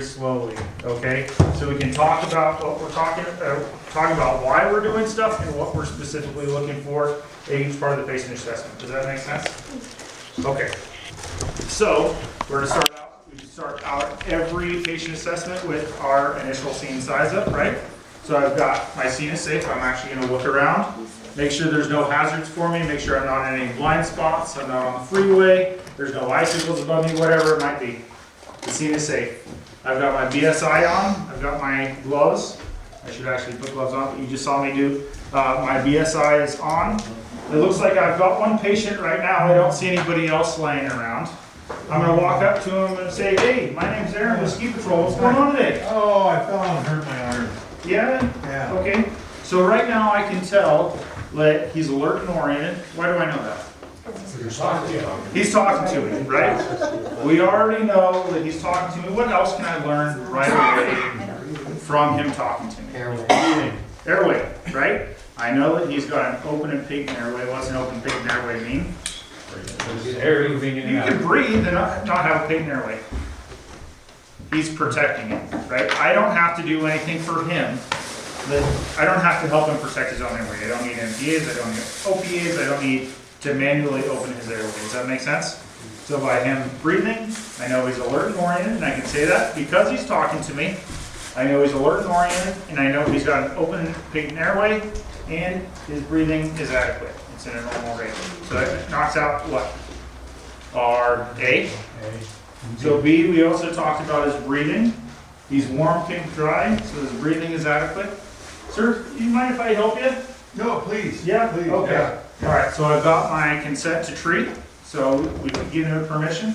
slowly, okay? So we can talk about what we're talking about why we're doing stuff and what we're specifically looking for in each part of the patient assessment. Does that make sense? Okay. So we're going to start out. We start out every patient assessment with our initial scene size up, right? So I've got my scene is safe. I'm actually going to look around, make sure there's no hazards for me, make sure I'm not in any blind spots, I'm not on the freeway, there's no icicles above me, whatever it might be. The scene is safe. I've got my BSI on, I've got my gloves. I should actually put gloves on, but you just saw me do. My BSI is on. It looks like I've got one patient right now. I don't see anybody else laying around. I'm going to walk up to him and say, hey, my name's Aaron with Ski Patrol. What's going on today? Oh, I fell and hurt my arm. Yeah? Yeah. Okay. So right now I can tell that he's alert and oriented. Why do I know that? He's talking to you. He's talking to me, right? We already know that he's talking to me. What else can I learn right away from him talking to me? Airway. Airway, right? I know that he's got an open and patent airway. What's an open patent airway mean? Air moving in and You out. can breathe and not have a patent airway. He's protecting it, right? I don't have to do anything for him. I don't have to help him protect his own airway. I don't need NPAs, I don't need OPAs, I don't need to manually open his airway. Does that make sense? So by him breathing, I know he's alert and oriented, and I can say that because he's talking to me. I know he's alert and oriented, and I know he's got an open patent airway, and his breathing is adequate. It's in a normal rate. So that knocks out what? Our A. So B, we also talked about his breathing. He's warm, pink, dry, so his breathing is adequate. Sir, do you mind if I help you? No, please. Yeah? Please. Okay. Yeah. All right, so I've got my consent to treat, so we can give him permission.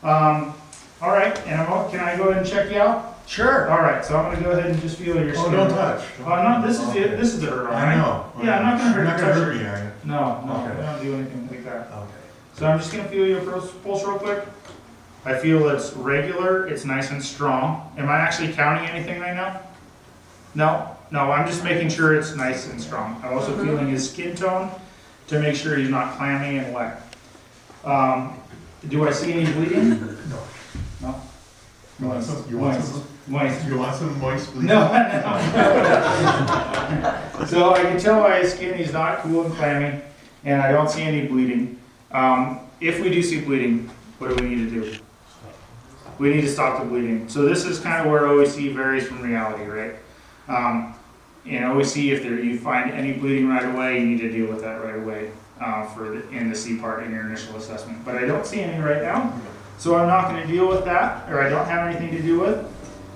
All right, and can I go ahead and check you out? Sure. All right, so I'm going to go ahead and just feel your skin. Oh, don't touch. No, this is it. This is the hurt, all right? I know. Yeah, I'm not going to You're not touch going to hurt you. me, are you? No, Okay. I don't do anything like that. Okay. So I'm just going to feel your pulse real quick. I feel it's regular, it's nice and strong. Am I actually counting anything right now? No, I'm just making sure it's nice and strong. I'm also feeling his skin tone to make sure he's not clammy and wet. Do I see any bleeding? No. No? You want some moist bleeding? No. So I can tell by his skin he's not cool and clammy, and I don't see any bleeding. If we do see bleeding, what do we need to do? We need to stop the bleeding. So this is kind of where OEC varies from reality, right? In OEC, if you find any bleeding right away, you need to deal with that right away in the C part in your initial assessment. But I don't see any right now, so I'm not going to deal with that, or I don't have anything to do with.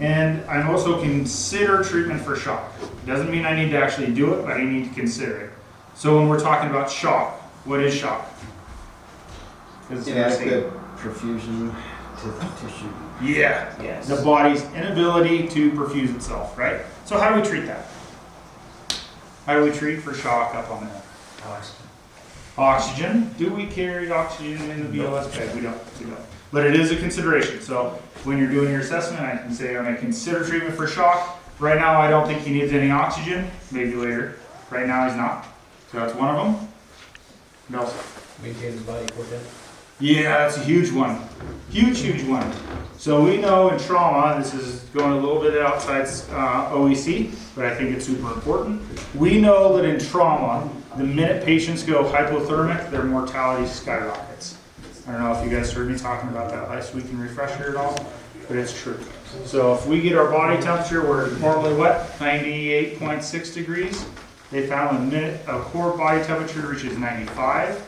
And I'm also consider treatment for shock. Doesn't mean I need to actually do it, but I need to consider it. So when we're talking about shock, what is shock? Inadequate perfusion to the tissue. Yeah. Yes. The body's inability to perfuse itself, right? So how do we treat that? How do we treat for shock up on the head? Oxygen. Do we carry oxygen in the BLS bag? We don't. But it is a consideration. So when you're doing your assessment, I can say I'm going to consider treatment for shock. Right now, I don't think he needs any oxygen. Maybe later. Right now, he's not. So that's one of them. What else? Maintain his body quartet. Yeah, that's a huge one. Huge one. So we know in trauma, this is going a little bit outside OEC, but I think it's super important. We know that in trauma, the minute patients go hypothermic, their mortality skyrockets. I don't know if you guys heard me talking about that last week in Refresher at all, but it's true. So if we get our body temperature, we're normally what? 98.6 degrees. They found the minute a core body temperature reaches 95,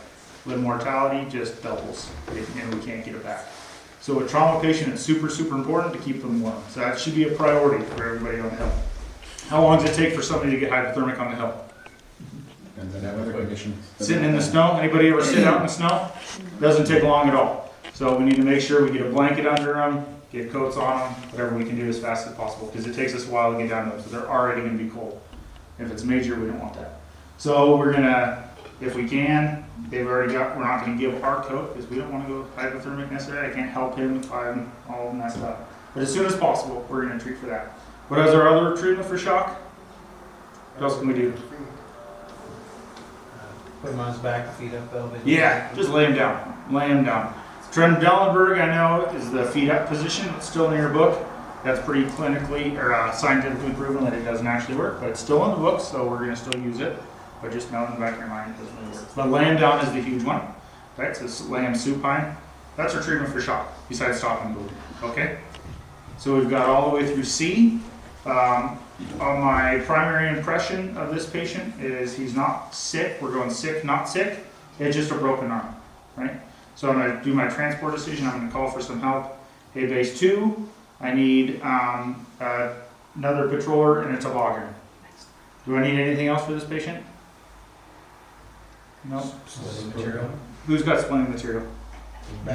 the mortality just doubles, and we can't get it back. So a trauma patient is super important to keep them warm. So that should be a priority for everybody on the hill. How long does it take for somebody to get hypothermic on the hill? And then weather condition. Sitting in the snow? Anybody ever sit out in the snow? Doesn't take long at all. So we need to make sure we get a blanket under them, get coats on them, whatever we can do as fast as possible, because it takes us a while to get down to them, so they're already going to be cold. If it's major, we don't want that. So we're going to, if we can, we're not going to give our coat because we don't want to go hypothermic necessarily. I can't help him if I'm all messed up. But as soon as possible, we're going to treat for that. What is our other treatment for shock? What else can we do? Put him on his back, feet up, elbow. Yeah, just lay him down. Lay him down. Trendelenburg, I know, is the feet up position. It's still in your book. That's pretty clinically or scientifically proven that it doesn't actually work, but it's still in the books, so we're gonna still use it. But just know in the back of your mind, it doesn't really work. But laying down is the huge one, right? So it's laying supine. That's our treatment for shock, besides stopping bleeding, okay? So we've got all the way through C. On my primary impression of this patient is he's not sick. We're going sick, not sick. It's just a broken arm, right? So I'm gonna do my transport decision. I'm gonna call for some help. Hey, base 2, I need another patroller and a toboggan. Do I need anything else for this patient? No. Splitting material. Who's got splitting material?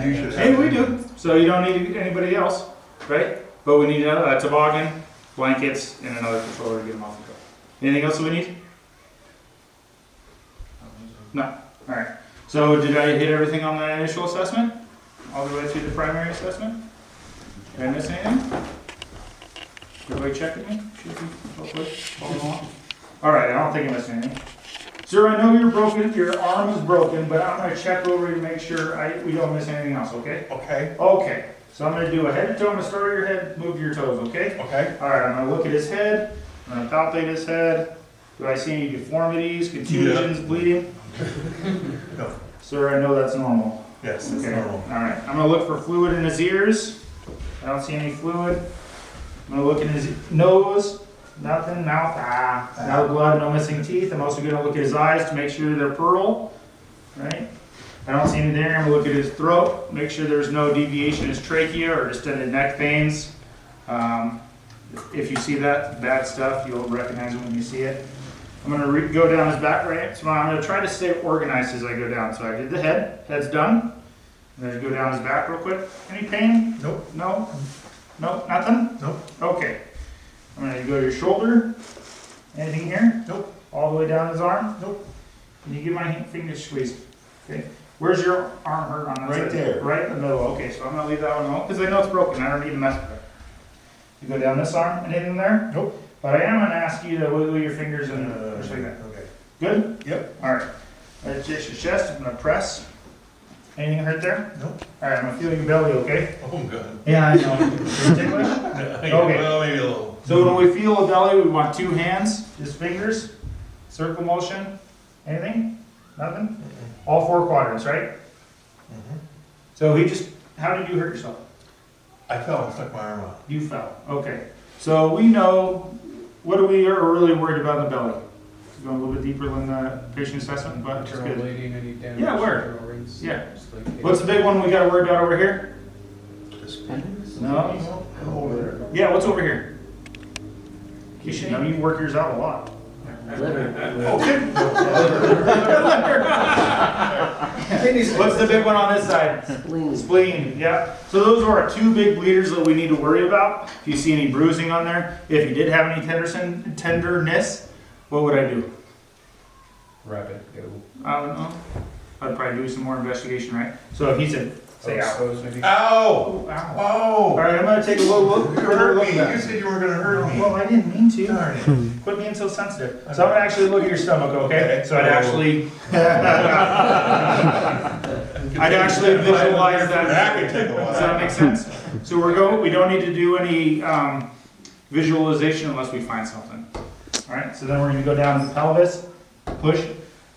You should Hey, have- we do. So you don't need anybody else, right? But we need a toboggan, blankets, and another controller to get them off the truck. Anything else that we need? No. All right. So did I hit everything on the initial assessment? All the way through the primary assessment? Did I miss anything? Everybody check with me? Should be hopefully following along. All right. I don't think I missed anything. Sir, I know you're broken. Your arm is broken, but I'm going to check over to make sure we don't miss anything else. Okay? Okay, Okay. So I'm going to do a head to toe. I'm going to start at your head, move to your toes. Okay? okay. All right, I'm gonna look at his head, I'm gonna palpate his head. Do I see any deformities, contusions, bleeding? No. Sir, I know that's normal. Yes, it's Okay. normal. All right, I'm gonna look for fluid in his ears. I don't see any fluid. I'm gonna look in his nose, nothing, mouth, no blood, no missing teeth. I'm also gonna look at his eyes to make sure they're pearl, right? I don't see anything there. I'm gonna look at his throat, make sure there's no deviation in his trachea or distended neck veins. If you see that bad stuff, you'll recognize it when you see it. I'm gonna go down his back, right? So I'm gonna try to stay organized as I go down. So I did the head, head's done. I'm gonna go down his back real quick. Any pain? Nope. No? Nope, nothing? Nope. Okay. I'm gonna go to your shoulder. Anything here? Nope. All the way down his arm? Nope. Can you give my finger squeeze? Okay. Where's your arm hurt on that Right side? there. Right in the middle. Okay, so I'm gonna leave that one alone because I know it's broken. I don't need to mess with it. You go down this arm, anything there? Nope. But I am gonna ask you to wiggle your fingers and push like that. Okay. Good? Yep. All right. That's just your chest. I'm gonna press. Anything hurt there? Nope. All right, I'm gonna feel your belly, okay? Oh, good. Yeah, I know. Is it ticklish? Okay. Well, maybe a little. So when we feel a belly, we want 2 hands, just fingers, circle motion. Anything? Nothing? All 4 quadrants, right? Mhm. So how did you hurt yourself? I fell and stuck my arm out. You fell. Okay. So we know, what are we really worried about in the belly? Going a little bit deeper than the patient assessment, but it's Internal good. bleeding, any damage? Yeah, where? internal rings, Yeah. just like- What's the big one we gotta worry about over here? No? Over there. Yeah, what's over here? You should know, you work yours out a lot. Okay. What's the big one on this side? Spleen, yeah. So those are our 2 big bleeders that we need to worry about. If you see any bruising on there, if you did have any tenderness, what would I do? Rapid, go. I don't know. I'd probably do some more investigation, right? So if he said, say out. Expose maybe? Ow! Ow. Oh! All right, I'm gonna take a little look. You hurt me. at You that. said you were gonna hurt me. Well, I didn't mean to. Darn it. Quit being so sensitive. So I'm gonna actually look at your stomach, okay? Okay. So I'd actually, I'd actually visualize that. That could take a while. Does that make sense? So we don't need to do any visualization unless we find something. All right, so then we're gonna go down the pelvis,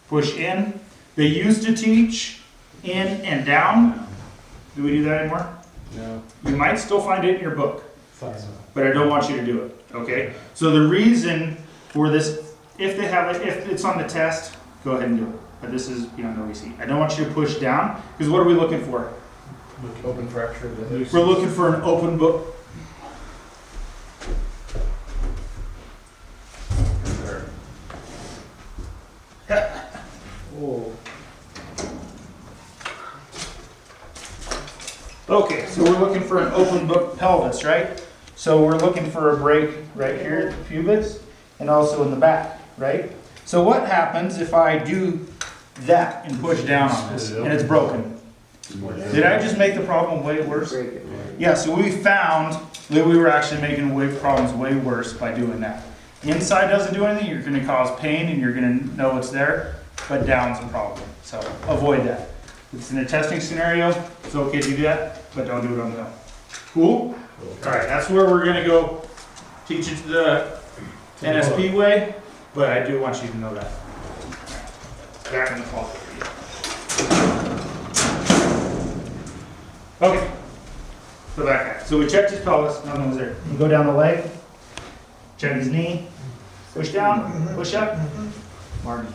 push in. They used to teach in and down. Do we do that anymore? No. You might still find it in your book, Thought so. but I don't want you to do it, okay? So the reason for this, if it's on the test, go ahead and do it. But this is beyond OEC. I don't want you to push down, because what are we looking for? Open fracture of the We're looking for an open book. Oh. Okay, so we're looking for an open book pelvis, right? So we're looking for a break right here at the pubis and also in the back, right? So what happens if I do that and push down on this and it's broken? Did I just make the problem way worse? Yeah, so we found that we were actually making problems way worse by doing that. Inside doesn't do anything, you're gonna cause pain and you're gonna know it's there, but down's a problem. So avoid that. If it's in a testing scenario, it's okay to do that, but don't do it on the hill. Cool? All right, that's where we're gonna go teach it the NSP way, but I do want you to know that. Back in the fall. Okay. So back. So we checked his pelvis, nothing was there. You go down the leg, check his knee, push down, push up. Marty,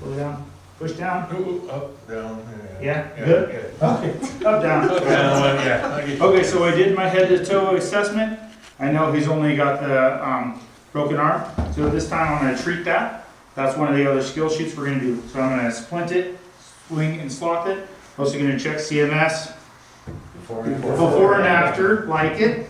pull down, push down. Ooh, up, down, Yeah, good? Okay, up, down. Yeah. Okay, so I did my head to toe assessment. I know he's only got the broken arm, so this time I'm gonna treat that. That's one of the other skill sheets we're gonna do. So I'm gonna splint it, swing and slot it. Also gonna check CMS before and after, like it,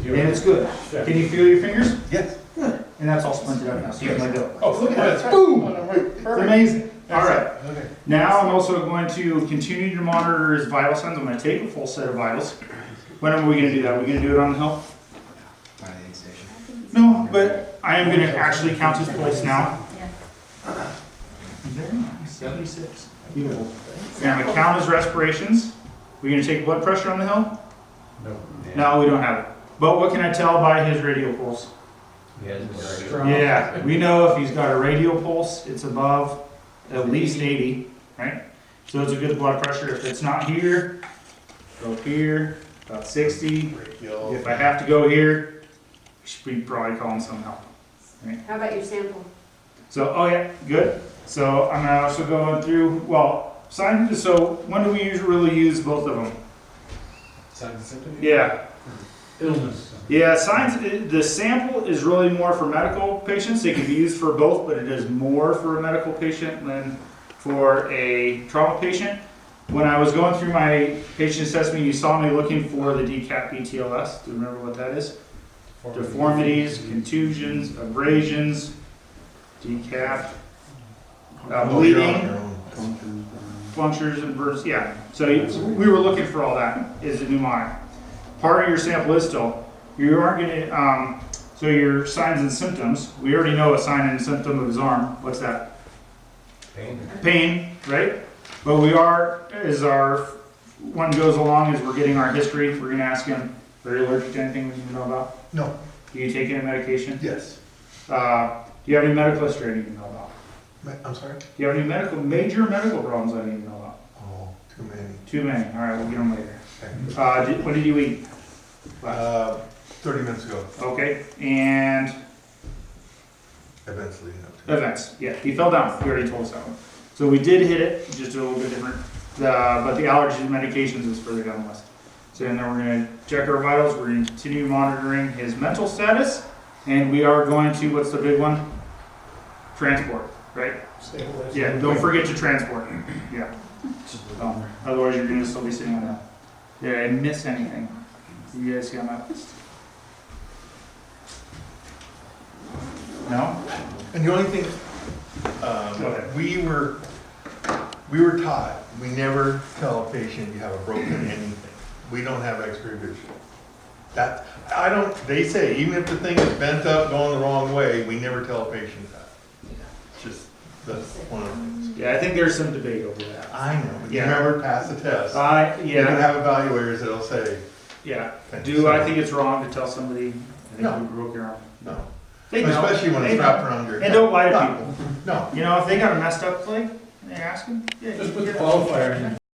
and it's good. Can you feel your fingers? Yes. Good. And that's all splinted up now, so you can let go. Oh, look at that. Boom! It's amazing. All right. Okay. Now I'm also going to continue to monitor his vital signs. I'm going to take a full set of vitals. When are we going to do that? Are we going to do it on the hill? By the aid station. No, but I am going to actually count his pulse now. Very nice, 76. Beautiful. And I'm going to count his respirations. We're going to take blood pressure on the hill? No. No, we don't have it. But what can I tell by his radial pulse? Yeah, we know if he's got a radial pulse, it's above at least 80, right? So it's a good blood pressure. If it's not here, go here, about 60. If I have to go here, we should be probably calling some help. How about your sample? So, oh yeah, good. So I'm also going through, well, signs, so when do we usually use both of them? Signs and symptoms? Yeah. Illness. Yeah, signs, the sample is really more for medical patients. It can be used for both, but it is more for a medical patient than for a trauma patient. When I was going through my patient assessment, you saw me looking for the DCAP BTLS. Do you remember what that is? Deformities, contusions, abrasions, DCAP, bleeding, punctures and burns. Yeah, so we were looking for all that as a mnemonic. Part of your sample is still, you aren't going to, so your signs and symptoms, we already know a sign and symptom of his arm. What's that? Pain. Pain, right? But we are, as our one goes along, as we're getting our history, we're going to ask him, are you allergic to anything we need to know about? No. Do you take any medication? Yes. Do you have any medical history I need to know about? I'm sorry? Do you have any major medical problems I need to know about? Oh, too many. Too many. All right, we'll get them later. Thank you. When did you eat? 30 minutes ago, Okay, and events leading up to it. events. Yeah, he fell down. He already told us that one. So we did hit it, just a little bit different. But the allergies and medications is further down the list. So and then we're going to check our vitals. We're going to continue monitoring his mental status, and we are going to, what's the big one? Transport, right? Yeah, don't forget to transport. Yeah. Otherwise, you're going to still be sitting on that. Did I miss anything? You guys see on that list? No? And the only thing, Go ahead. we were taught, we never tell a patient you have a broken anything. We don't have X-ray vision. That, they say, even if the thing is bent up, going the wrong way, we never tell a patient that. It's just, that's one of the things. Yeah, I think there's some debate over that. I know, but you Yeah. never pass the test. You can Yeah, have evaluators that'll say, yeah. thank Do you. I think it's wrong to tell somebody, I think No. you broke your arm? No. They know. Especially when They it's know. wrapped around your. And don't lie to No. people. No. You know, if they got a messed up leg, they ask them. Yeah, Just you put the get it. qualifier in.